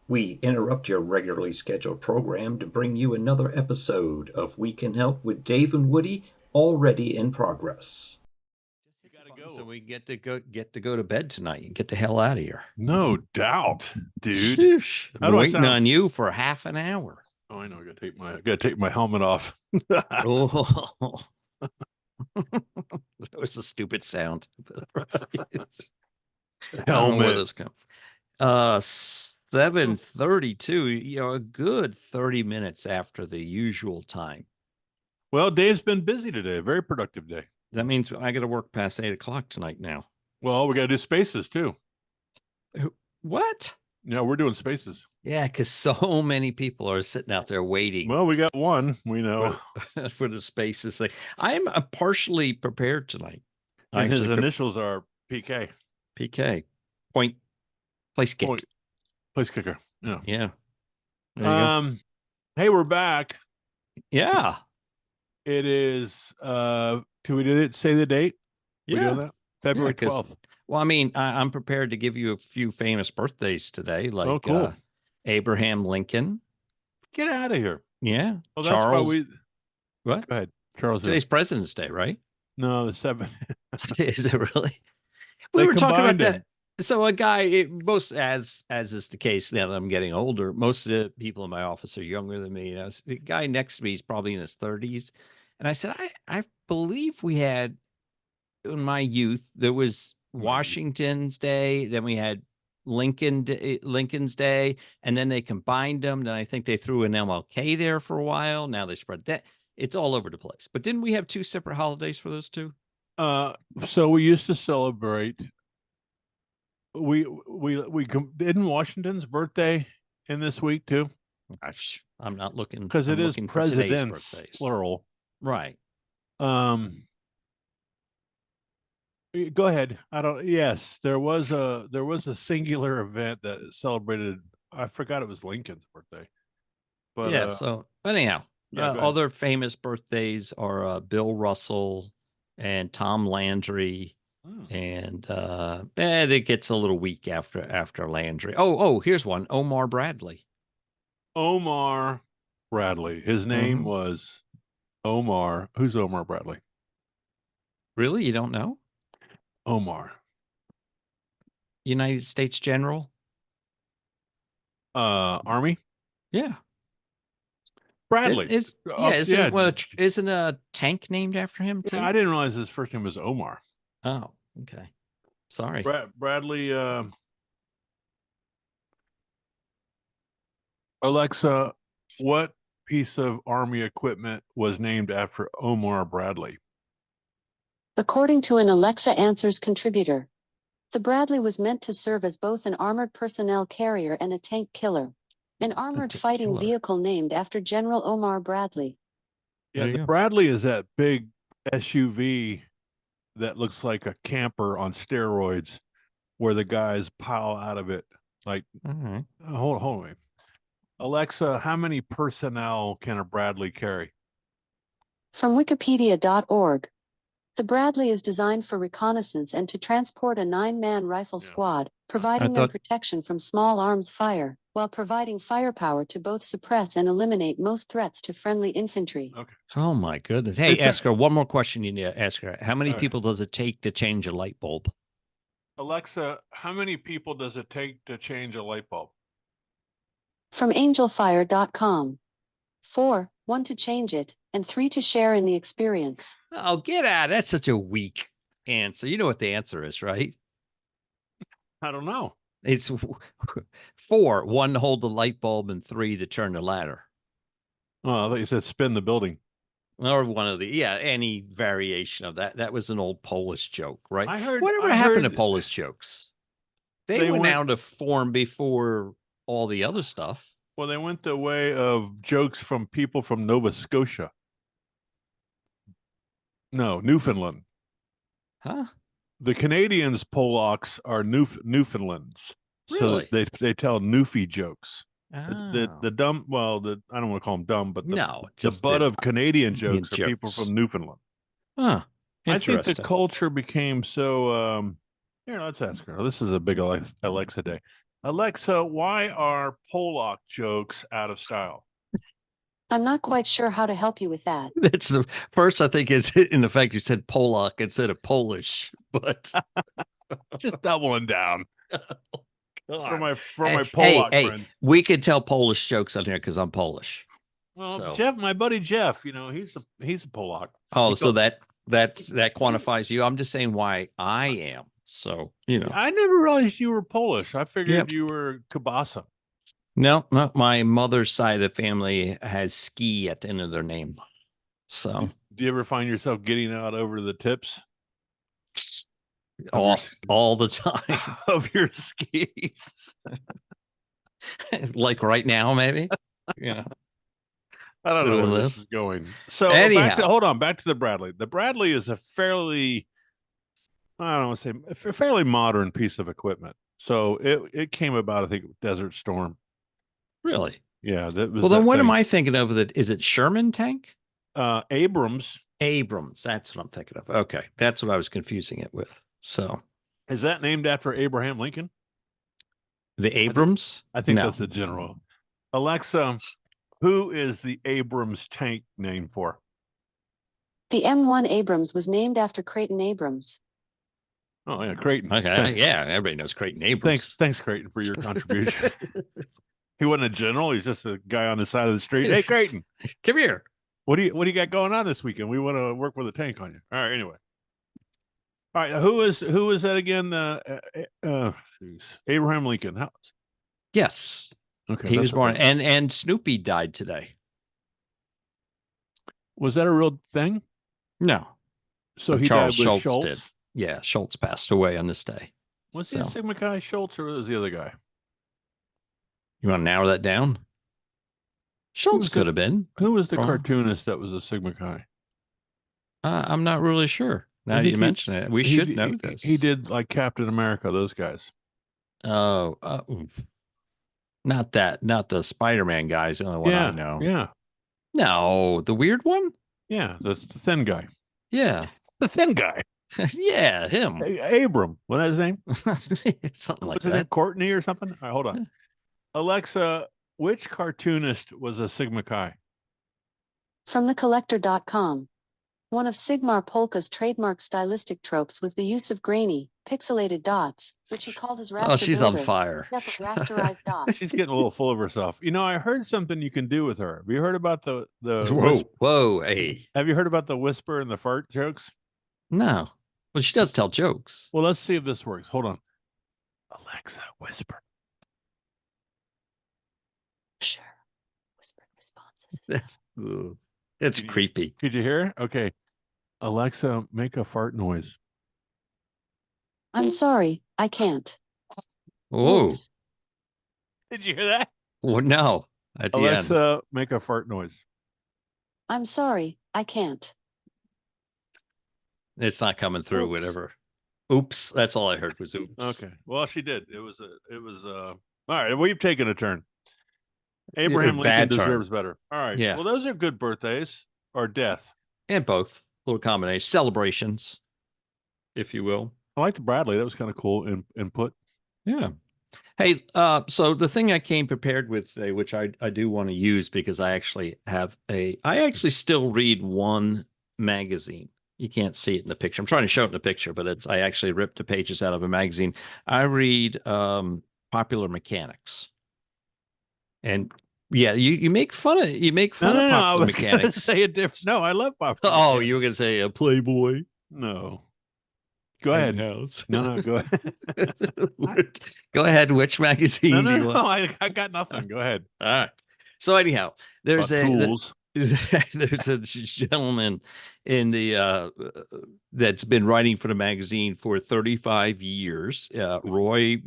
We interrupt your regularly scheduled program to bring you another episode of We Can Help with Dave and Woody, already in progress. You gotta go. So we get to go to bed tonight. You get the hell out of here. No doubt, dude. Sheesh. I've How been do I waiting sound? on you for half an hour. Oh, I know. I gotta take my helmet off. Oh, that was a stupid sound. I don't know where Helmet. those come. 7:32. You know, a good 30 minutes after the usual time. Well, Dave's been busy today. Very productive day. That means I got to work past 8 o'clock tonight now. Well, we gotta do spaces too. What? Yeah, we're doing spaces. Yeah, because so many people are sitting out there waiting. Well, we got one. We know. For the spaces thing. I'm partially prepared tonight. And his initials are PK. PK. Point. Place kick. Point. Place kicker. Yeah. Yeah. Hey, we're back. Yeah. It is do we say the date? We Yeah. do that? February 12th. Well, I mean, I'm prepared to give you a few famous birthdays today, like cool. Abraham Lincoln. Get out of here. Yeah. Well, Charles. What? Go ahead. Charles. Today's President's Day, right? No, the 7th. Is it really? We were talking about that. So a guy, most as is the case now that I'm getting older, most of the people in my office are younger than me. And the guy next to me is probably in his 30s. And I said, I believe we had in my youth, there was Washington's Day, then we had Lincoln's Day, and then they combined them. Then I think they threw an MLK there for a while. Now they spread that. It's all over the place. But didn't we have two separate holidays for those two? So we used to celebrate. Didn't Washington's birthday in this week too? I'm not looking because it is president's plural, right? Go ahead. Yes, there was a singular event that celebrated. I forgot it was Lincoln's birthday, but yeah. So anyhow, other famous birthdays are Bill Russell and Tom Landry. And it gets a little weak after Landry. Oh, here's one. Omar Bradley. Omar Bradley. His name was Omar. Who's Omar Bradley? Really? You don't know? Omar. United States General? Army? Yeah. Bradley. Isn't a tank named after him too? Yeah, I didn't realize his first name was Omar. Oh, okay. Sorry. Bradley. Alexa, what piece of Army equipment was named after Omar Bradley? According to an Alexa Answers contributor, the Bradley was meant to serve as both an armored personnel carrier and a tank killer, an armored fighting vehicle named after General Omar Bradley. Yeah, the Bradley is that big SUV that looks like a camper on steroids, where the guys pile out of it. Like, hold on. Alexa, how many personnel can a Bradley carry? From Wikipedia.org, the Bradley is designed for reconnaissance and to transport a 9-man rifle squad, providing them protection from small arms fire, while providing firepower to both suppress and eliminate most threats to friendly infantry. Okay. Oh my goodness. Hey, ask her one more question. You need to ask her. How many people does it take to change a light bulb? Alexa, how many people does it take to change a light bulb? From angelfire.com. 4, 1 to change it, and 3 to share in the experience. Oh, get out. That's such a weak answer. You know what the answer is, right? I don't know. It's 4, 1 to hold the light bulb, and 3 to turn the ladder. Oh, I thought you said spin the building. Or one of the, any variation of that. That was an old Polish joke, right? Whatever happened to Polish jokes? They went out of form before all the other stuff. Well, they went the way of jokes from people from Nova Scotia. No, Newfoundland. Huh? The Canadians, Polacks, are Newfoundlands. Really? So they tell Newfie jokes. Oh. The dumb, well, I don't want to call them dumb, but the butt of Canadian jokes are people from Newfoundland. Huh. I think the culture became so. Here, let's ask her. This is a big Alexa day. Alexa, why are Pollock jokes out of style? I'm not quite sure how to help you with that. That's the first, I think, is in the fact you said Pollock instead of Polish, but just doubling down. For my Pollock friends. We could tell Polish jokes on here because I'm Polish. Well, so. Jeff, my buddy Jeff, he's a Pollock. Oh, so that quantifies you. I'm just saying why I am. So, I never realized you were Polish. I figured you were Kielbasa. No, my mother's side of the family has ski at the end of their name. So, do you ever find yourself getting out over the tips? All the time of your skis. Like right now, maybe. I don't know where this is going. So back to the Bradley. The Bradley is a fairly, I don't want to say, a fairly modern piece of equipment. So it came about, I think, Desert Storm. Really? Yeah. Well, then what am I thinking of? Is it Sherman tank? Abrams. That's what I'm thinking of. Okay, that's what I was confusing it with. So, is that named after Abraham Lincoln? The Abrams? I think that's the general. Alexa, who is the Abrams tank named for? The M1 Abrams was named after Creighton Abrams. Oh, yeah, Creighton. Okay, yeah, everybody knows Creighton Abrams. Thanks, Creighton, for your contribution. He wasn't a general. He's just a guy on the side of the street. Hey, Creighton, come here. What do you got going on this weekend? We want to work with a tank on you. All right, anyway. All right, who is that again? Abraham Lincoln. Yes. Okay. He was born, and Snoopy died today. Was that a real thing? No. So he Charles died with Schultz did. Yeah, Schultz passed away on this day. Was he a Sigma Chi Schultz, or was the other guy? You want to narrow that down? Schultz could have been. Who was the cartoonist that was a Sigma Chi? I'm not really sure. Now that you mention it, we should know this. He did like Captain America, those guys. Oh, not the Spider-Man guys. The only one I know. Yeah. No, the weird one. Yeah, the thin guy. Yeah, the thin guy. Yeah, him. Abram. What's his name? Something like that. His name Courtney or something? All right, hold on. Alexa, which cartoonist was a Sigma Chi? From thecollector.com. One of Sigmar Polka's trademark stylistic tropes was the use of grainy, pixelated dots, which he called his raster. Oh, she's on fire. Rasterized dots. She's getting a little full of herself. I heard something you can do with her. Have you heard about the Whoa, hey. Have you heard about the whisper and the fart jokes? No. Well, she does tell jokes. Well, let's see if this works. Hold on. Alexa, whisper. Sure. Whispered responses. It's creepy. Could you hear? Okay. Alexa, make a fart noise. I'm sorry, I can't. Oh. Oops. Did you hear that? Well, no. Alexa, make a fart noise. I'm sorry, I can't. It's not coming through. Oops. Whatever. Oops. That's all I heard was oops. Okay. Well, she did. It was all right. We've taken a turn. Abraham Lincoln deserves better. All right. Yeah. Well, those are good birthdays or death. And both. A little combination. Celebrations, if you will. I liked Bradley. That was kind of cool input. Yeah. Hey, so the thing I came prepared with today, which I do want to use because I actually still read one magazine. You can't see it in the picture. I'm trying to show it in the picture, but I actually ripped the pages out of a magazine. I read Popular Mechanics. And yeah, you make fun of Popular Mechanics. Say it different. No, I love Popular. Oh, you were going to say a Playboy? No. Go ahead. No, go ahead. Go ahead. Which magazine do you want? No, I got nothing. Go ahead. All right. So anyhow, there's tools. There's a gentleman in the that's been writing for the magazine for 35 years. Roy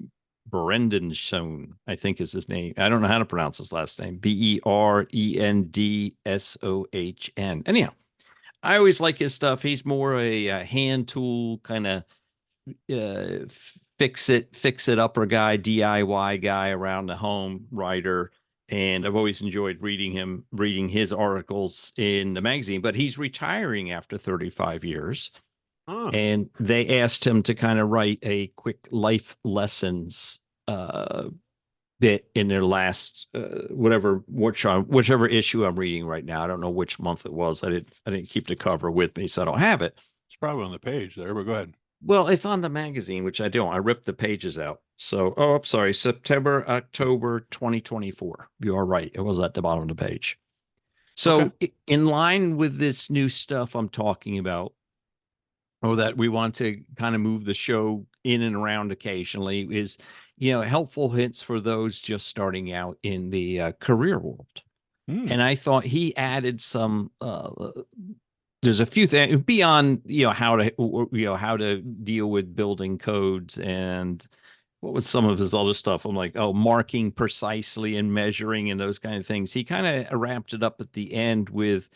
Brendonsohn, I think is his name. I don't know how to pronounce his last name. Brendsohn. Anyhow, I always like his stuff. He's more a hand tool kind of fix it upper guy, DIY guy around the home writer. And I've always enjoyed reading his articles in the magazine, but he's retiring after 35 years. Oh. And they asked him to kind of write a quick life lessons bit in their last whichever issue I'm reading right now. I don't know which month it was. I didn't keep the cover with me, so I don't have it. It's probably on the page there, but go ahead. Well, it's on the magazine, which I don't. I ripped the pages out. So, I'm sorry, September, October 2024. You are right. It was at the bottom of the page. So, in line with this new stuff I'm talking about, or that we want to kind of move the show in and around occasionally, is, helpful hints for those just starting out in the career world. And I thought he added some there's a few things beyond, how to deal with building codes, and what was some of his other stuff. I'm like, marking precisely and measuring and those kind of things. He kind of wrapped it up at the end with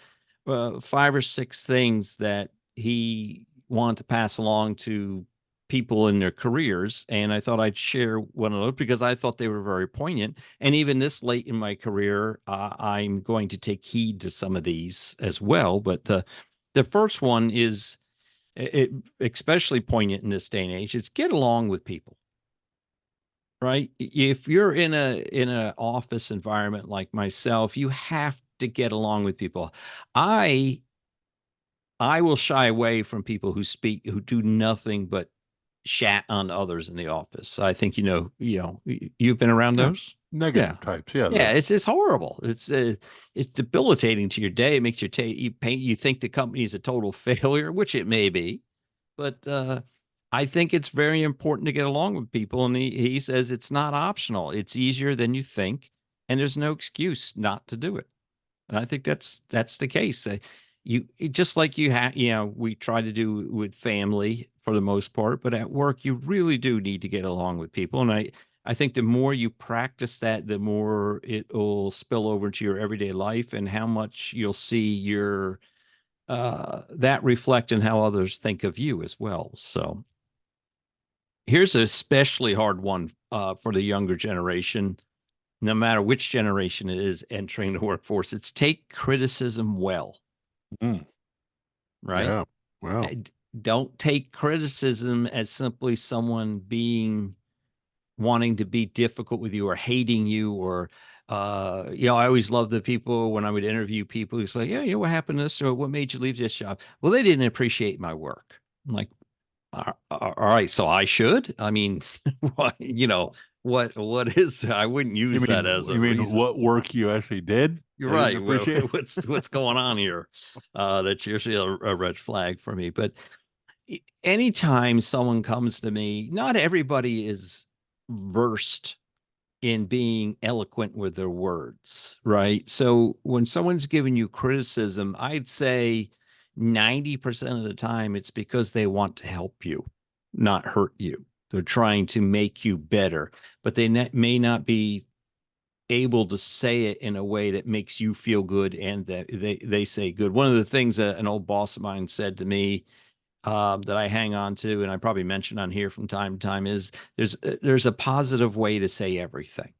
5 or 6 things that he wanted to pass along to people in their careers. And I thought I'd share one of those because I thought they were very poignant. And even this late in my career, I'm going to take heed to some of these as well. But the first one is especially poignant in this day and age. It's get along with people, right? If you're in an office environment like myself, you have to get along with people. I will shy away from people who do nothing but chat on others in the office. I think you've been around those negative types. Yeah, it's horrible. It's debilitating to your day. It makes you think the company is a total failure, which it may be, but I think it's very important to get along with people. And he says it's not optional. It's easier than you think, and there's no excuse not to do it. And I think that's the case. You just like we try to do with family for the most part, but at work you really do need to get along with people. And I think the more you practice that, the more it will spill over into your everyday life, and how much you'll see your that reflect in how others think of you as well. So here's an especially hard one for the younger generation, no matter which generation it is entering the workforce. It's take criticism well. Right? Yeah. Wow. Don't take criticism as simply someone wanting to be difficult with you or hating you, or I always love the people when I would interview people who say, yeah, what happened to this, or what made you leave this job? Well, they didn't appreciate my work. I'm like, all right, so I should. I mean, what is? I wouldn't use that as a reason. What work you actually did? You're right. What's going on here? That's usually a red flag for me. But anytime someone comes to me, not everybody is versed in being eloquent with their words, right? So when someone's giving you criticism, I'd say 90% of the time it's because they want to help you, not hurt you. They're trying to make you better, but they may not be able to say it in a way that makes you feel good and that they say good. One of the things that an old boss of mine said to me that I hang on to, and I probably mention on here from time to time, is there's a positive way to say everything.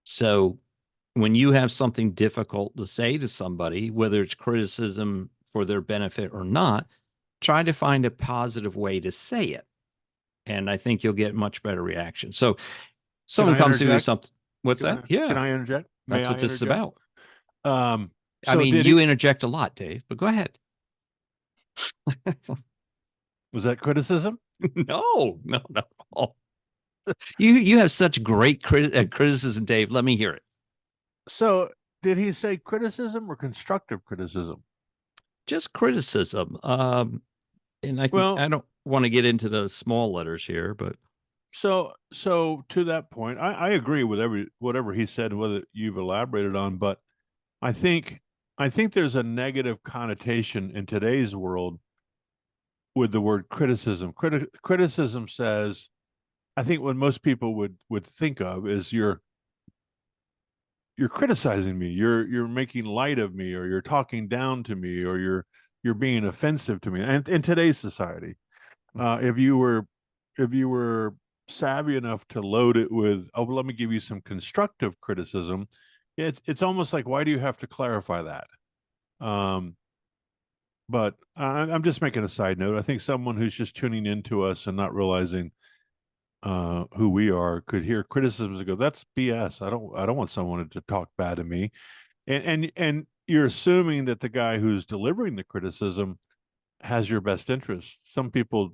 So when you have something difficult to say to somebody, whether it's criticism for their benefit or not, try to find a positive way to say it. And I think you'll get much better reaction. So someone comes to me with something. What's that? Yeah. Can I interject? That's what this is about. So I mean, you interject a lot, Dave, but go ahead. Was that criticism? No. You have such great criticism, Dave. Let me hear it. So did he say criticism or constructive criticism? Just criticism. And I don't want to get into the small letters here, but so to that point, I agree with whatever he said and whether you've elaborated on, but I think there's a negative connotation in today's world with the word criticism. Criticism says, I think what most people would think of is you're criticizing me, you're making light of me, or you're talking down to me, or you're being offensive to me. And in today's society, if you were savvy enough to load it with, let me give you some constructive criticism, it's almost like, why do you have to clarify that? But I'm just making a side note. I think someone who's just tuning into us and not realizing who we are could hear criticisms and go, "That's BS. I don't want someone to talk bad to me." And you're assuming that the guy who's delivering the criticism has your best interest. Some people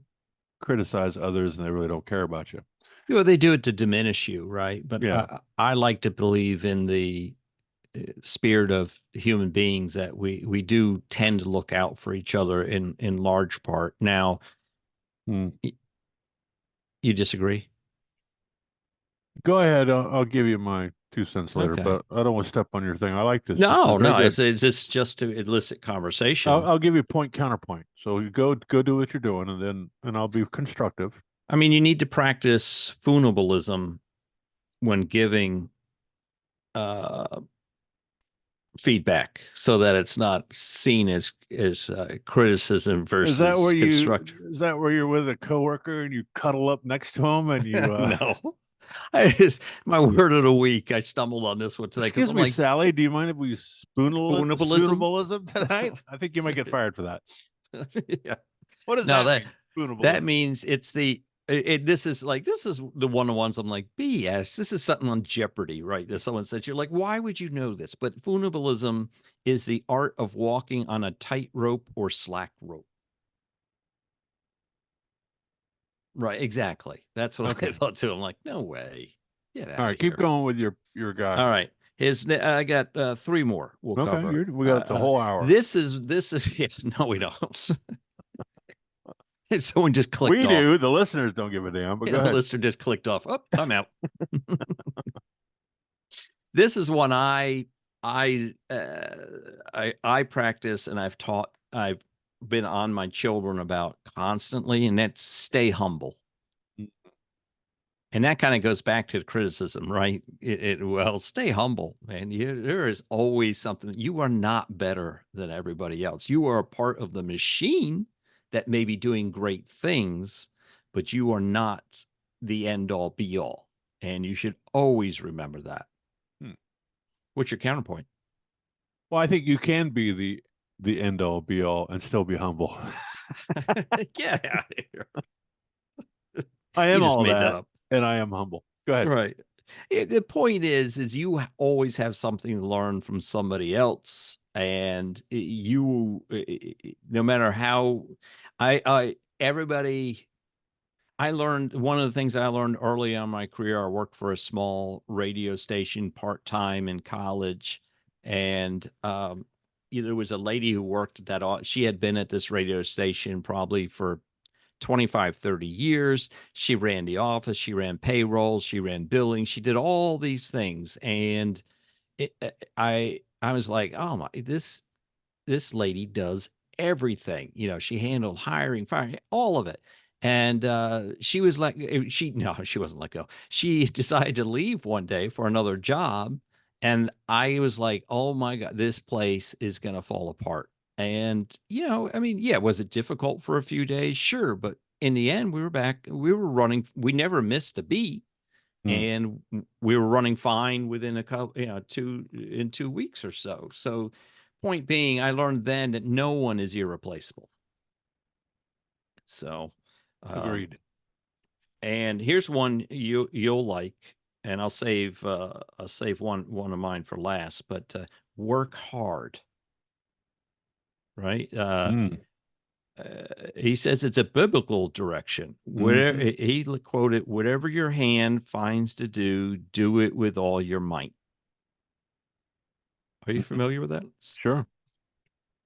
criticize others and they really don't care about you. Well, they do it to diminish you, right? But Yeah. I like to believe in the spirit of human beings that we do tend to look out for each other in large part. Now, you disagree? Go ahead. I'll give you my 2 cents later, Okay. but I don't want to step on your thing. I like this. No, this no, it's just to elicit conversation. I'll give you point counterpoint. So you go do what you're doing, and I'll be constructive. I mean, you need to practice funibalism when giving feedback, so that it's not seen as criticism versus constructive. Is that where you're with a coworker and you cuddle up next to him and you? No. My word of the week. I stumbled on this one today. Excuse me, Sally. Do you mind if we spoonablism tonight? I think you might get fired for that. Yeah. What does that mean? That means it's this is the one of the ones I'm like, BS. This is something on Jeopardy, right? There's someone says, you're like, why would you know this? But funibalism is the art of walking on a tight rope or slack rope. Right, exactly. That's what I thought too. I'm like, no way. All right, keep going with your guy. All right, I got 3 more. We'll cover. We got the whole hour. This is yeah, no, we don't. Someone just clicked off. We do. The listeners don't give a damn. But go ahead. The listener just clicked off. Oh, I'm out. This is one I practice, and I've taught. I've been on my children about constantly, and that's stay humble. And that kind of goes back to the criticism, right? Well, stay humble, man. There is always something. You are not better than everybody else. You are a part of the machine that may be doing great things, but you are not the end all be all. And you should always remember that. What's your counterpoint? Well, I think you can be the end all be all and still be humble. Get out of here. I am all that, and I am humble. Go ahead. Right. The point is you always have something to learn from somebody else, and you, no matter how, I learned one of the things I learned early on in my career. I worked for a small radio station part-time in college, and there was a lady who worked that. She had been at this radio station probably for 25, 30 years. She ran the office, she ran payroll, she ran billing, she did all these things. And I was like, oh my, this lady does everything. She handled hiring, firing, all of it. And she was like, she wasn't let go. She decided to leave one day for another job. And I was like, oh my God, this place is going to fall apart. And, was it difficult for a few days? Sure. But in the end, we were back, we were running, we never missed a beat. And we were running fine within a couple, 2 weeks or so. So point being, I learned then that no one is irreplaceable. So agreed. And here's one you'll like, and I'll save one of mine for last, but work hard. Right? He says it's a biblical direction. He quoted, "Whatever your hand finds to do, do it with all your might." Are you familiar with that? Sure.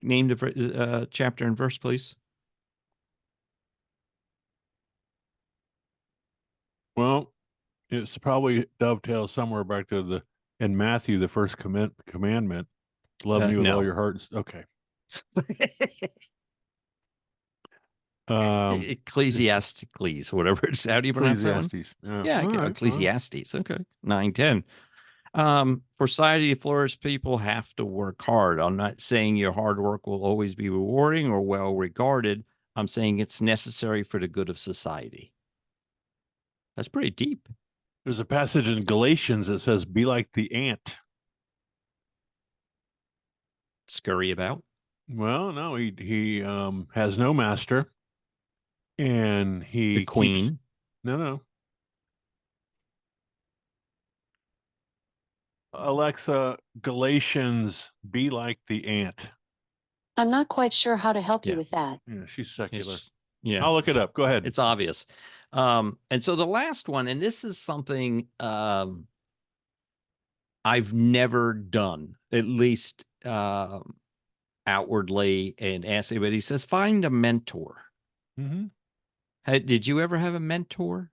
Name the chapter and verse, please. Well, it's probably dovetails somewhere back to in Matthew, the first commandment, love me with all your heart. Okay. Ecclesiasticles, whatever it's. How do you pronounce that one? Yeah, okay. Ecclesiastes. Okay, 9:10. For society to flourish, people have to work hard. I'm not saying your hard work will always be rewarding or well regarded. I'm saying it's necessary for the good of society. That's pretty deep. There's a passage in Galatians that says, "Be like the ant." Scurry about. Well, no, he has no master, and he the queen. No. Alexa, Galatians, be like the ant. I'm not quite sure how to help you with that. Yeah, she's secular. Yeah. I'll look it up. Go ahead. It's obvious. And so the last one, and this is something I've never done, at least outwardly, and ask anybody. He says, find a mentor. Mm-hmm. Did you ever have a mentor?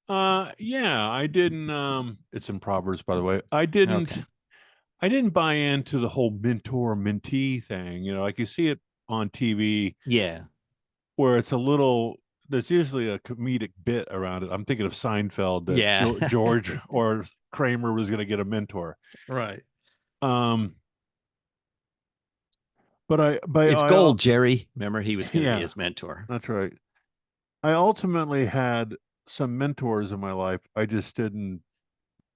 Yeah, I didn't. It's in Proverbs, by the way. I didn't. Okay. I didn't buy into the whole mentor mentee thing. You know, like you see it on TV. Yeah. Where it's a little. There's usually a comedic bit around it. I'm thinking of Seinfeld that Yeah. George or Kramer was going to get a mentor. Right. But it's gold, Jerry. Remember, he was going to be his mentor. That's right. I ultimately had some mentors in my life. I just didn't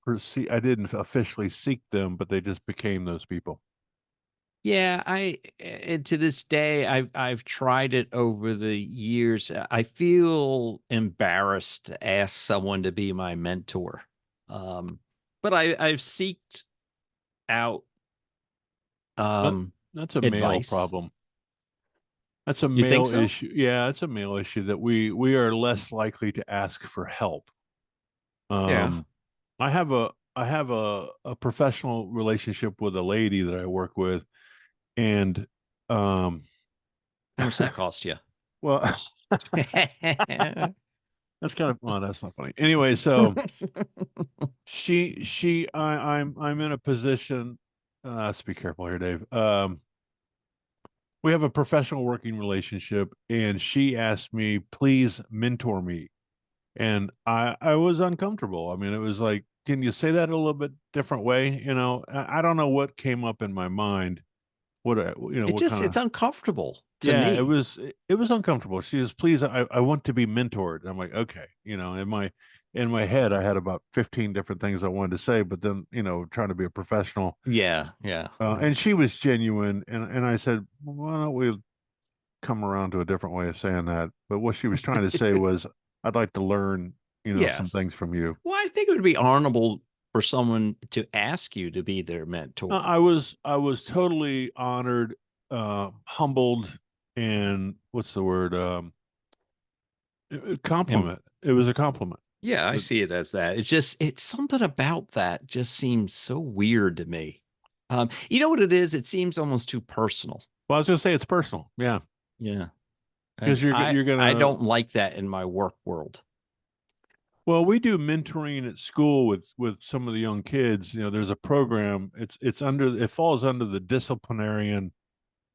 I didn't officially seek them, but they just became those people. Yeah, to this day, I've tried it over the years. I feel embarrassed to ask someone to be my mentor. But I've seeked out that's a advice. male problem. That's a male issue. Yeah, it's a male issue that we are less likely to ask for help. Yeah. I have a professional relationship with a lady that I work with, and how much that cost you? Well, that's kind of that's not funny. Anyway, so I'm in a position. Let's be careful here, Dave. We have a professional working relationship, and she asked me, please mentor me. And I was uncomfortable. I mean, it was like, can you say that a little bit different way? You know, I don't know what came up in my mind. It's uncomfortable to me. It was uncomfortable. She was, please, I want to be mentored. I'm like, okay, you know, in my head, I had about 15 different things I wanted to say, but then, you know, trying to be a professional. Yeah. And she was genuine. And I said, why don't we come around to a different way of saying that? But what she was trying to say was, I'd like to learn, you know, some things from you. Well, I think it would be honorable for someone to ask you to be their mentor. I was totally honored, humbled, and what's the word? Compliment. It was a compliment. Yeah, I see it as that. It's something about that just seems so weird to me. You know what it is? It seems almost too personal. Well, I was going to say it's personal. Yeah. Yeah. Because you're going to. I don't like that in my work world. Well, we do mentoring at school with some of the young kids. You know, there's a program. It falls under the disciplinarian,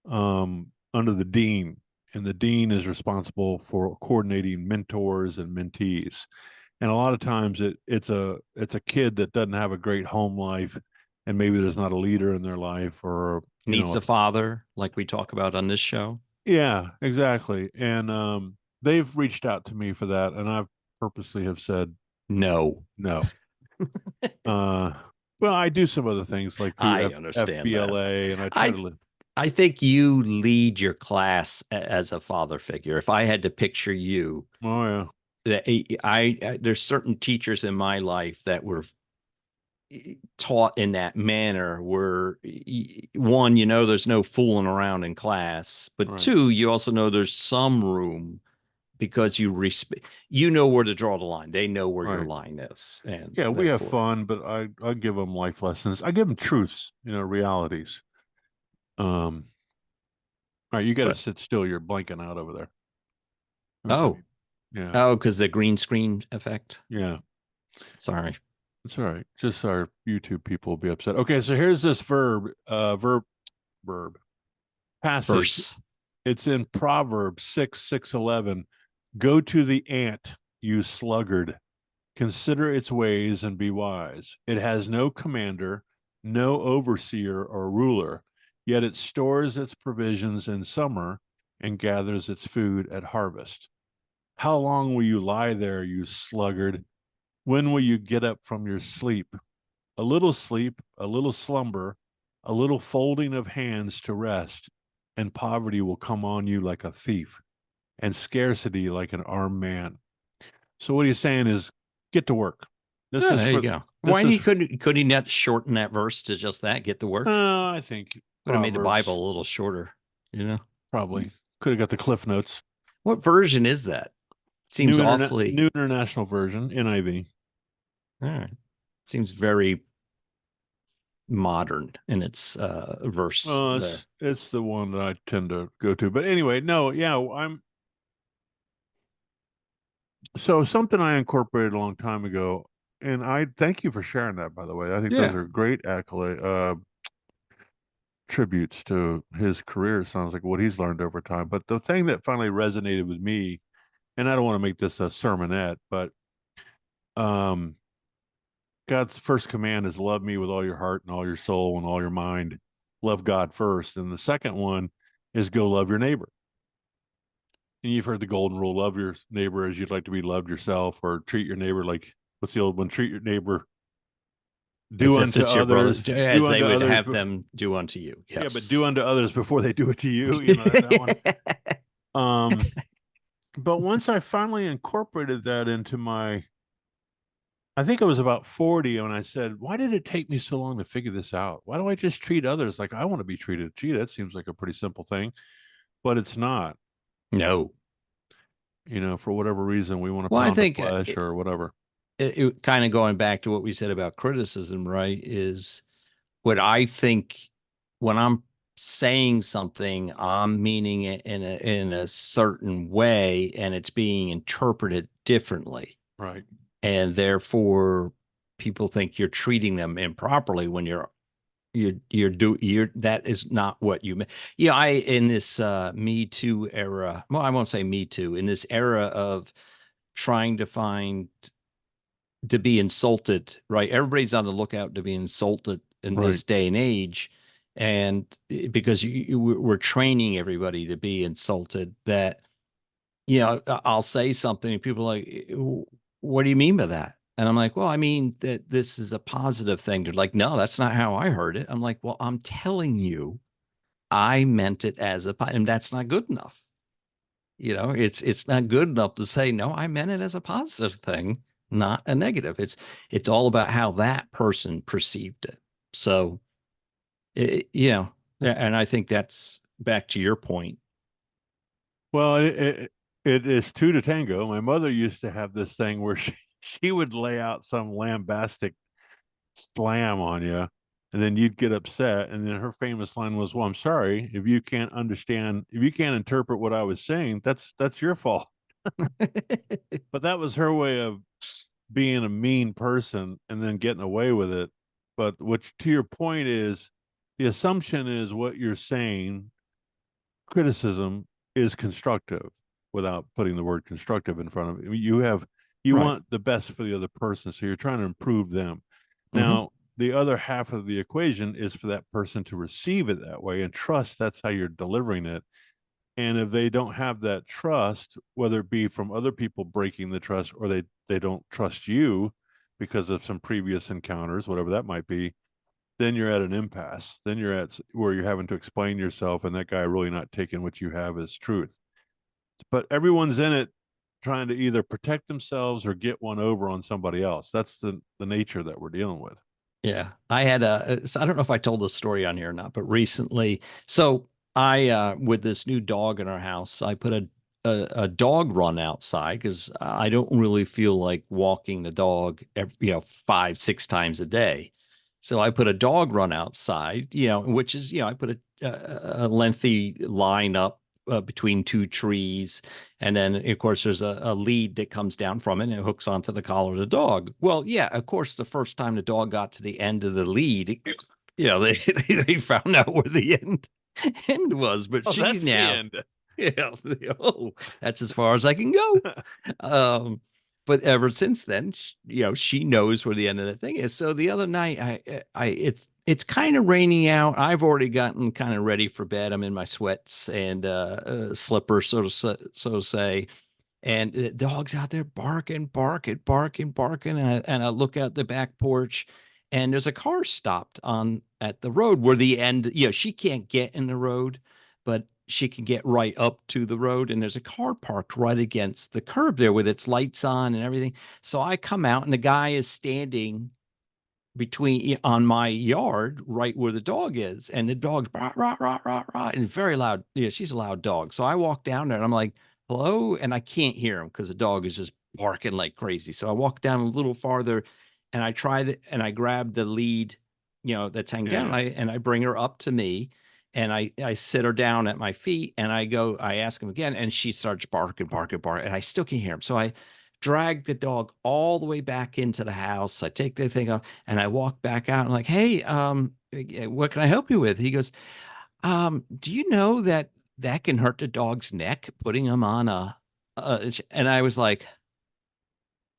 under the dean, and the dean is responsible for coordinating mentors and mentees. And a lot of times it's a kid that doesn't have a great home life, and maybe there's not a leader in their life, or needs a father, like we talk about on this show. Yeah, exactly. And they've reached out to me for that, and I've purposely have said no. Well, I do some other things like I understand FBLA, and I try to live. I think you lead your class as a father figure. If I had to picture you, oh yeah, there's certain teachers in my life that were taught in that manner, where one, you know, there's no fooling around in class, but two, you also know there's some room, because you know where to draw the line. They know where your line is. And yeah, we have fun, but I give them life lessons. I give them truths, you know, realities. All right, you got to sit still. You're blanking out over there. Okay. Oh, yeah. Oh, because the green screen effect. Yeah. Sorry. It's all right. Just our YouTube people will be upset. Okay, so here's this verb. Passage. Verse. It's in Proverbs 6:11. Go to the ant, you sluggard. Consider its ways and be wise. It has no commander, no overseer or ruler, yet it stores its provisions in summer and gathers its food at harvest. How long will you lie there, you sluggard? When will you get up from your sleep? A little sleep, a little slumber, a little folding of hands to rest, and poverty will come on you like a thief, and scarcity like an armed man. So what he's saying is, get to work. This Oh, is there for you go. Why could he not shorten that verse to just that? Get the work. I think Would have made the Bible a little shorter. Probably could have got the Cliff Notes. What version is that? Seems awfully New International Version, NIV. All right. Seems very modern in its verse. It's the one that I tend to go to. But anyway, no, yeah, so something I incorporated a long time ago, and I thank you for sharing that, by the way. I think those are great accolade tributes to his career. Sounds like what he's learned over time. But the thing that finally resonated with me, and I don't want to make this a sermonette, but God's first command is love me with all your heart and all your soul and all your mind. Love God first. And the second one is go love your neighbor. And you've heard the golden rule, love your neighbor as you'd like to be loved yourself, or treat your neighbor like, what's the old one? Treat your neighbor, do as unto others, as they would have them do unto you. Yes. Yeah, but do unto others before they do it to you. You know, that one. But once I finally incorporated that into I think I was about 40 when I said, why did it take me so long to figure this out? Why do I just treat others like I want to be treated? Gee, that seems like a pretty simple thing, but it's not. No. For whatever reason, we want to pound the flesh or whatever. It kind of going back to what we said about criticism, right, is what I think when I'm saying something, I'm meaning it in a certain way, and it's being interpreted differently. Right. And therefore people think you're treating them improperly when that is not what you meant. In this Me Too era, well, I won't say Me Too, in this era of trying to be insulted, right? Everybody's on the lookout to be insulted in this day and age. And because we're training everybody to be insulted, that, I'll say something and people are like, what do you mean by that? And I'm like, well, I mean that this is a positive thing. They're like, no, that's not how I heard it. I'm like, well, I'm telling you, I meant it as and that's not good enough. It's not good enough to say, no, I meant it as a positive thing, not a negative. It's all about how that person perceived it. So, and I think that's back to your point. Well, it is two to tango. My mother used to have this thing where she would lay out some lambastic slam on you, and then you'd get upset. And then her famous line was, well, I'm sorry, if you can't interpret what I was saying, that's your fault. But that was her way of being a mean person and then getting away with it. But which, to your point, is the assumption is what you're saying, criticism is constructive, without putting the word constructive in front of it. You want the best for the other person, so you're trying to improve them. Now, the other half of the equation is for that person to receive it that way and trust that's how you're delivering it. And if they don't have that trust, whether it be from other people breaking the trust, or they don't trust you because of some previous encounters, whatever that might be, then you're at an impasse. Then you're at where you're having to explain yourself, and that guy really not taking what you have as truth. But everyone's in it trying to either protect themselves or get one over on somebody else. That's the nature that we're dealing with. Yeah. I had so I don't know if I told this story on here or not, but recently, so I, with this new dog in our house, I put a dog run outside because I don't really feel like walking the dog, 5-6 times a day. So I put a dog run outside, which is, I put a lengthy line up between two trees. And then, of course, there's a lead that comes down from it and it hooks onto the collar of the dog. Well, yeah, of course, the first time the dog got to the end of the lead, they found out where the end was. But she's now, that's as far as I can go. But ever since then, she knows where the end of the thing is. So the other night, it's kind of raining out. I've already gotten kind of ready for bed. I'm in my sweats and slippers, so to say. And the dog's out there barking. And I look out the back porch, and there's a car stopped at the road where the end, she can't get in the road, but she can get right up to the road, and there's a car parked right against the curb there with its lights on and everything. So I come out, and the guy is standing on my yard, right where the dog is, and the dog's rah, rah, rah, rah, rah, and very loud. Yeah, she's a loud dog. So I walk down there, and I'm like, hello, and I can't hear him because the dog is just barking like crazy. So I walk down a little farther, and I grab the lead, that's hanging down, and I bring her up to me, and I sit her down at my feet, and I ask him again, and she starts barking, and I still can't hear him. So I drag the dog all the way back into the house. I take the thing off, and I walk back out. I'm like, hey, what can I help you with? He goes, do you know that can hurt the dog's neck, putting him on and I was like,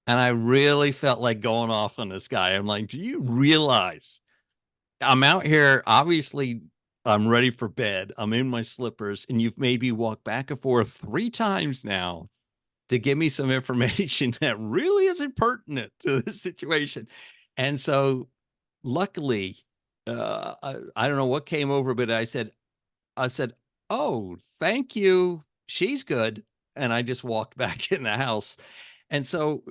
and I really felt like going off on this guy. I'm like, do you realize I'm out here? Obviously, I'm ready for bed. I'm in my slippers, and you've made me walk back and forth 3 times now to give me some information that really isn't pertinent to this situation. And so luckily, I don't know what came over, but I said, oh, thank you. She's good. And I just walked back in the house. And so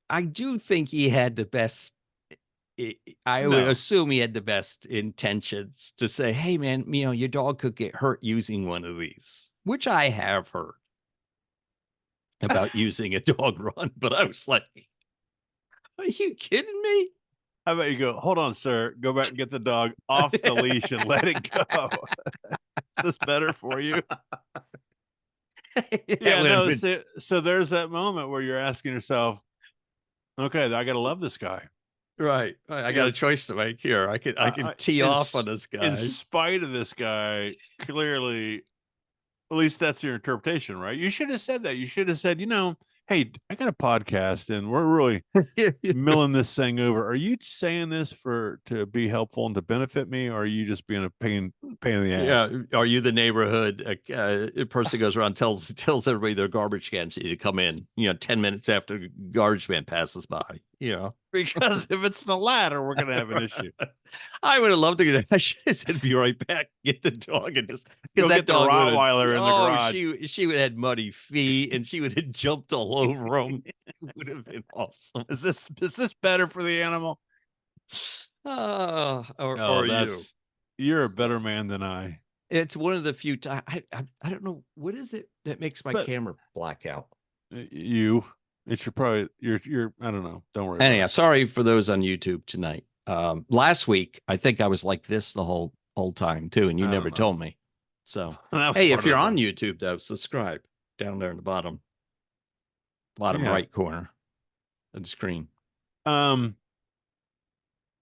I do think he had the best, I would assume he had the best intentions to say, hey man, your dog could get hurt using one of these, which I have heard about using a dog run, but I was like, are you kidding me? How about you go, hold on, sir, go back and get the dog off the leash and let it go. Is this better for you? So there's that moment where you're asking yourself, okay, I gotta love this guy. Right. I got a choice to make here. I can tee off on this guy. In spite of this guy, clearly, at least that's your interpretation, right? You should have said that. You should have said, hey, I got a podcast and we're really milling this thing over. Are you saying this to be helpful and to benefit me, or are you just being a pain in the ass? Yeah. Are you the neighborhood person goes around, tells everybody their garbage cans need to come in, 10 minutes after the garbage man passes by, Because if it's the latter, we're going to have an issue. I would have loved to get it. I should have said, be right back, get the dog, and just go get the Rottweiler in the garage. She would have had muddy feet, and she would have jumped all over him. It would have been awesome. Is this better for the animal? Or you? You're a better man than I. It's one of the few times. I don't know what is it that makes my camera black out. It's you're I don't know. Don't worry. Anyhow, sorry for those on YouTube tonight. Last week, I think I was like this the whole time too, and you never told me. So, hey, if you're on YouTube, though, subscribe down there in the bottom right corner of the screen.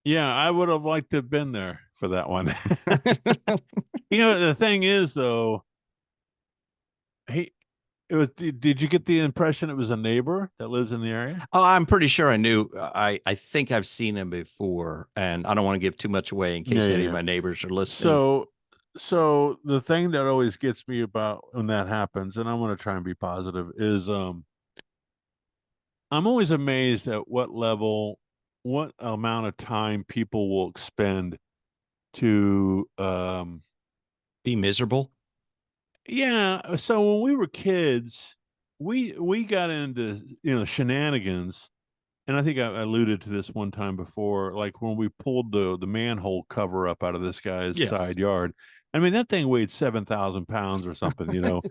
Yeah, I would have liked to have been there for that one. The thing is, though, did you get the impression it was a neighbor that lives in the area? Oh, I'm pretty sure I knew. I think I've seen him before, and I don't want to give too much away in case any of my neighbors are listening. So the thing that always gets me about when that happens, and I'm going to try and be positive, is I'm always amazed at what amount of time people will expend to be miserable. Yeah. So when we were kids, we got into shenanigans, and I think I alluded to this one time before, like when we pulled the manhole cover up out of this guy's side yard. I mean, that thing weighed 7,000 pounds or something,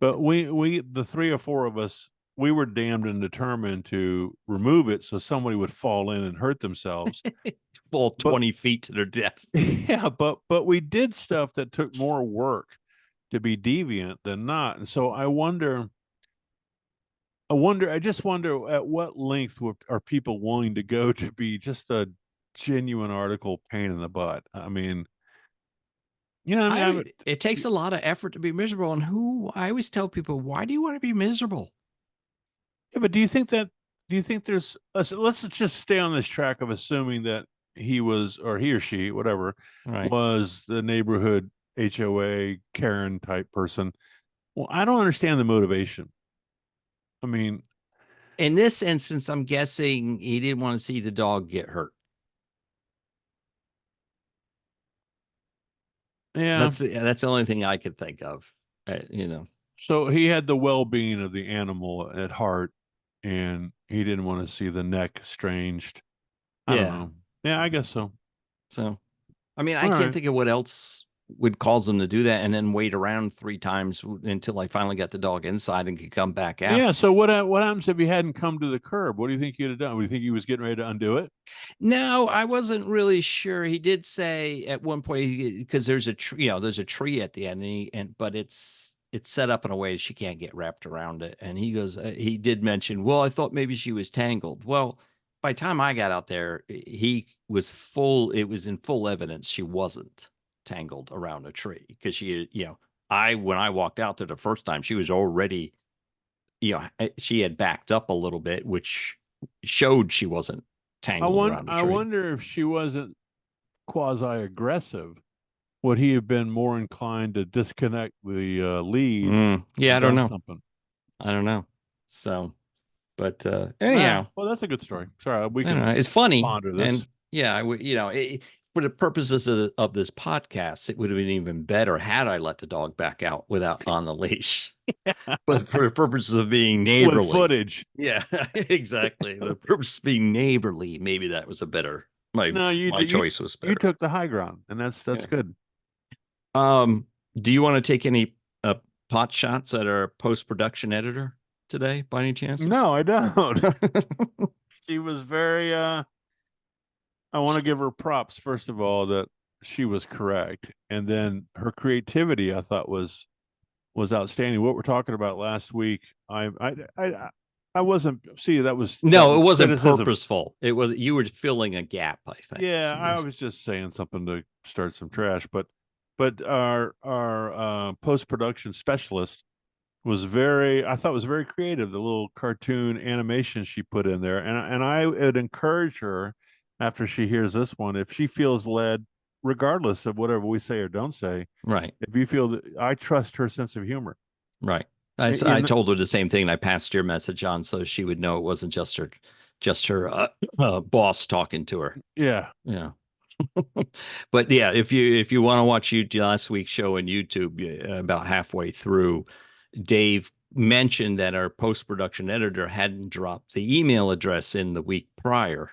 but we the 3 or 4 of us, we were damned and determined to remove it so somebody would fall in and hurt themselves. Fall 20 feet to their death. Yeah, but we did stuff that took more work to be deviant than not. And so I just wonder at what length are people willing to go to be just a genuine article pain in the butt. I mean, it takes a lot of effort to be miserable. And I always tell people, why do you want to be miserable? Yeah, but do you think there's, let's just stay on this track of assuming that he or she, whatever, was the neighborhood HOA Karen type person. Well, I don't understand the motivation. I mean, in this instance, I'm guessing he didn't want to see the dog get hurt. Yeah, that's the only thing I could think of. you know. So he had the well-being of the animal at heart, and he didn't want to see the neck estranged. I don't know. Yeah, I guess so. So, I mean, I can't think of what else would cause them to do that and then wait around 3 times until I finally got the dog inside and could come back out. Yeah. So what happens if he hadn't come to the curb? What do you think you'd have done? Do you think he was getting ready to undo it? No, I wasn't really sure. He did say at one point, because there's a tree, there's a tree at the end, but it's set up in a way she can't get wrapped around it. And he goes, he did mention, well, I thought maybe she was tangled. Well, by the time I got out there, it was in full evidence she wasn't tangled around a tree, because when I walked out there the first time, she was already, she had backed up a little bit, which showed she wasn't tangled around a tree. I wonder if she wasn't quasi-aggressive. Would he have been more inclined to disconnect the lead? Yeah, I don't know. I don't know. So, but anyhow, well, that's a good story. Sorry, we can. It's funny, ponder this. And yeah, for the purposes of this podcast, it would have been even better had I let the dog back out without on the leash. But for the purposes of being neighborly, with footage. Yeah, exactly. The purpose of being neighborly, maybe that was a better. My choice was better. You took the high ground, and that's good. Do you want to take any pot shots at our post-production editor today, by any chance? No, I don't. She was very. I want to give her props, first of all, that she was correct, and then her creativity, I thought was outstanding. What we're talking about last week, I wasn't. See, that was it wasn't criticism. Purposeful. It was, you were filling a gap, I think. Yeah, I was just saying something to start some trash, but our post-production specialist was very creative. The little cartoon animation she put in there, and I would encourage her, after she hears this one, if she feels led, regardless of whatever we say or don't say, right? If you feel that, I trust her sense of humor. Right. I told her the same thing, and I passed your message on so she would know it wasn't just her boss talking to her. Yeah. Yeah. But yeah, if you want to watch last week's show on YouTube, about halfway through, Dave mentioned that our post-production editor hadn't dropped the email address in the week prior.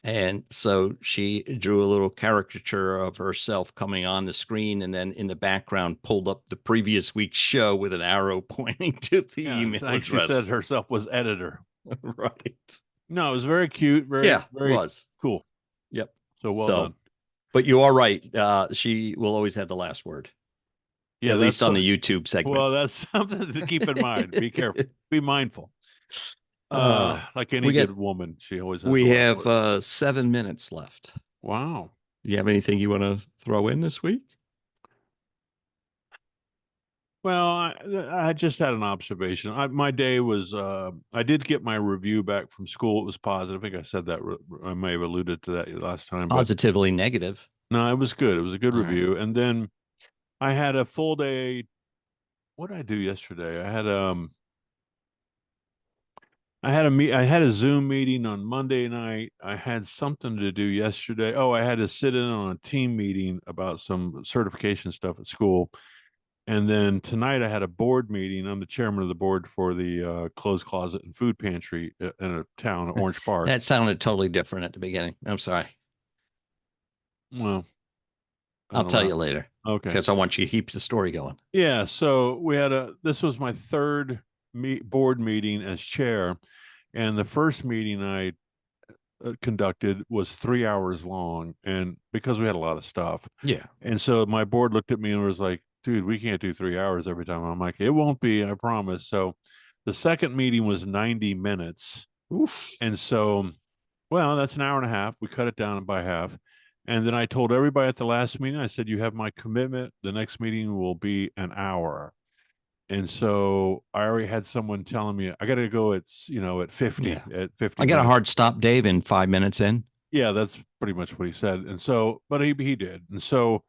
And so she drew a little caricature of herself coming on the screen, and then in the background pulled up the previous week's show with an arrow pointing to the email address. She said herself was editor. Right. No, it was very cute. Very cool. Yep. So well done. But you are right. She will always have the last word. Yeah, at least on the YouTube segment. Well, that's something to keep in mind. Be careful. Be mindful. Like any good woman, she always has. We have 7 minutes left. Wow. You have anything you want to throw in this week? Well, I just had an observation. My day was, I did get my review back from school. It was positive. I think I said that. I may have alluded to that last time. Positively negative. No, it was good. It was a good review. Right. And then I had a full day. What did I do yesterday? I had a Zoom meeting on Monday night. I had something to do yesterday. Oh, I had to sit in on a team meeting about some certification stuff at school. And then tonight I had a board meeting. I'm the chairman of the board for the clothes closet and food pantry in a town, Orange Park. That sounded totally different at the beginning. I'm sorry. Well, I'll tell you later. Okay. Because I want you to keep the story going. Yeah. So this was my third board meeting as chair. And the first meeting I conducted was 3 hours long. And because we had a lot of stuff. Yeah. And so my board looked at me and was like, dude, we can't do 3 hours every time. I'm like, it won't be, I promise. So the second meeting was 90 minutes. Oof. And so, well, that's an hour and a half. We cut it down by half. And then I told everybody at the last meeting, I said, you have my commitment. The next meeting will be an hour. And so I already had someone telling me I got to go at 50, yeah. at 50. I got a hard stop, Dave, in 5 minutes in. Yeah, that's pretty much what he said. And so, but he did. And so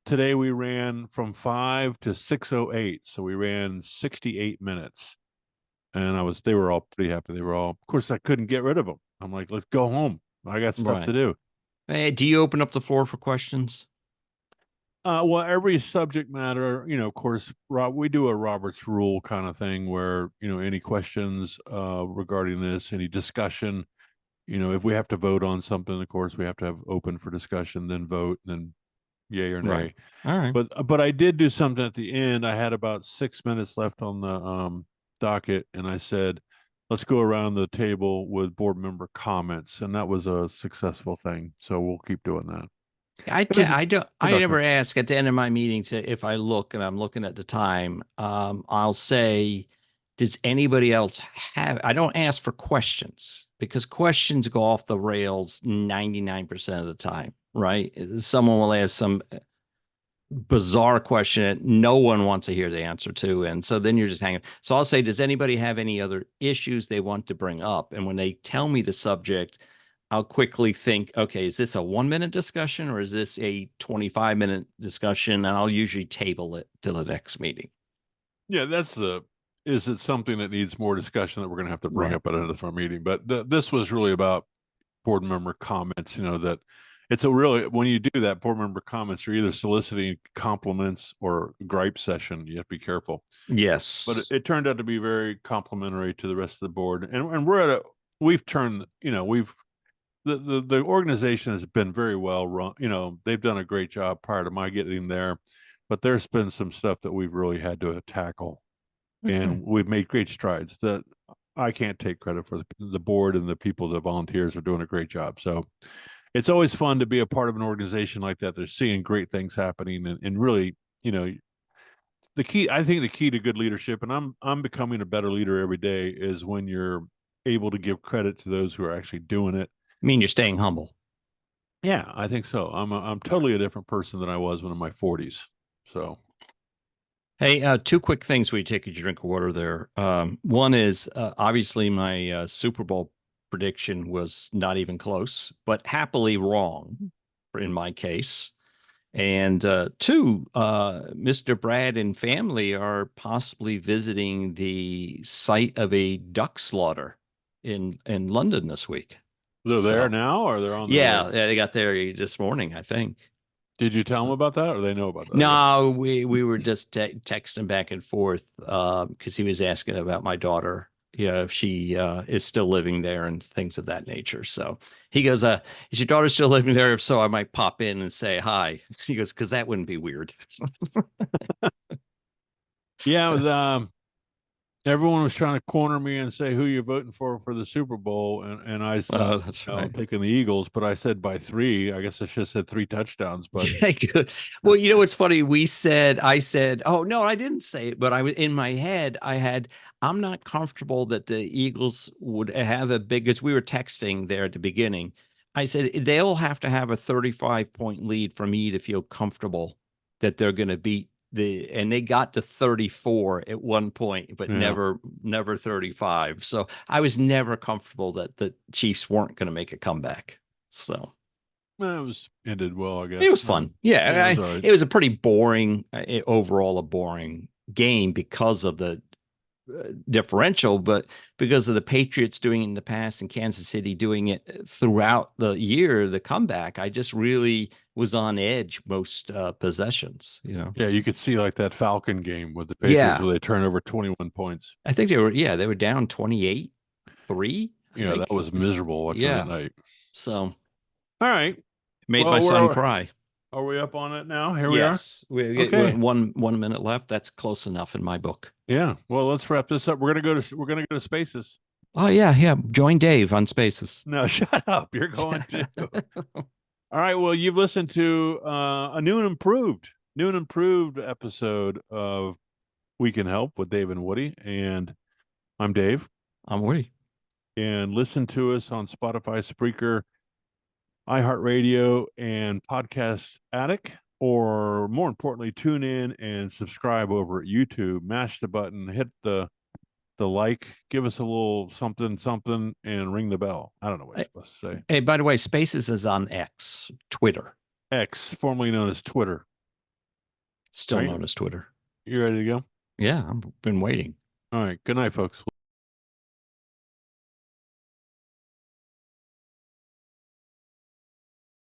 today we ran from 5 to 6:08. So we ran 68 minutes. And they were all pretty happy. They were all, of course, I couldn't get rid of them. I'm like, let's go home. I got stuff to do. Hey, do you open up the floor for questions? Well, every subject matter, of course, we do a Robert's Rule kind of thing where, any questions regarding this, any discussion, if we have to vote on something, of course, we have to have open for discussion, then vote, and then yay or nay. Right. All right. But I did do something at the end. I had about 6 minutes left on the docket, and I said, let's go around the table with board member comments, and that was a successful thing. So we'll keep doing that. I never ask at the end of my meetings if I look and I'm looking at the time. I'll say, does anybody else have? I don't ask for questions because questions go off the rails 99% of the time, right? Someone will ask some bizarre question that no one wants to hear the answer to, and so then you're just hanging. So I'll say, does anybody have any other issues they want to bring up? And when they tell me the subject, I'll quickly think, okay, is this a 1-minute discussion or is this a 25-minute discussion? And I'll usually table it till the next meeting. Yeah, is it something that needs more discussion that we're going to have to bring up at another meeting? But this was really about board member comments, that it's when you do that, board member comments, you're either soliciting compliments or gripe session. You have to be careful. Yes. But it turned out to be very complimentary to the rest of the board. And the organization has been very well run. They've done a great job prior to my getting there, but there's been some stuff that we've really had to tackle, and we've made great strides that I can't take credit for. The board and the people, the volunteers, are doing a great job. So it's always fun to be a part of an organization like that. They're seeing great things happening, and really, I think the key to good leadership, and I'm becoming a better leader every day, is when you're able to give credit to those who are actually doing it. I mean, you're staying humble. Yeah, I think so. I'm totally a different person than I was when in my 40s. So, hey, 2 quick things we take a drink of water there. One is obviously my Super Bowl prediction was not even close, but happily wrong in my case. And 2, Mr. Brad and family are possibly visiting the site of a duck slaughter in London this week. They're there now, or they're on? Yeah, they got there this morning, I think. Did you tell them about that, or they know about that? No, we were just texting back and forth because he was asking about my daughter, if she is still living there and things of that nature. So he goes, is your daughter still living there? If so, I might pop in and say hi. He goes, because that wouldn't be weird. Yeah, it was, everyone was trying to corner me and say who you're voting for the Super Bowl, and I said, I'm picking the Eagles, but I said by 3. I guess I should have said 3 touchdowns. But well, what's funny? I said, oh no, I didn't say it, but I was in my head. I'm not comfortable that the Eagles would have because we were texting there at the beginning. I said they'll have to have a 35-point lead for me to feel comfortable that they're going to beat. And they got to 34 at one point, but never 35. So I was never comfortable that the Chiefs weren't going to make a comeback. So it ended well, I guess. It was fun. Yeah, it was a pretty boring overall, a boring game because of the differential, but because of the Patriots doing it in the past and Kansas City doing it throughout the year, the comeback, I just really was on edge most possessions. Yeah, you could see like that Falcon game with the Patriots where they turned over 21 points. I think they were down 28-3. Yeah, that was miserable watching that night. So, all right, made my son cry. Are we up on it now? Here we are. Okay. 1 minute left. That's close enough in my book. Yeah. Well, let's wrap this up. We're gonna go to Spaces. Oh yeah. Join Dave on Spaces. No, shut up. You're going to. All right. Well, you've listened to a new and improved episode of We Can Help with Dave and Woody, and I'm Dave. I'm Woody. And listen to us on Spotify, Spreaker, iHeartRadio, and Podcast Addict, or more importantly, tune in and subscribe over at YouTube. Mash the button, hit the like, give us a little something, and ring the bell. I don't know what you're supposed to say. Hey, by the way, Spaces is on Twitter. X, formerly known as Twitter. Still known as Twitter. You ready to go? Yeah, I've been waiting. All right. Good night, folks.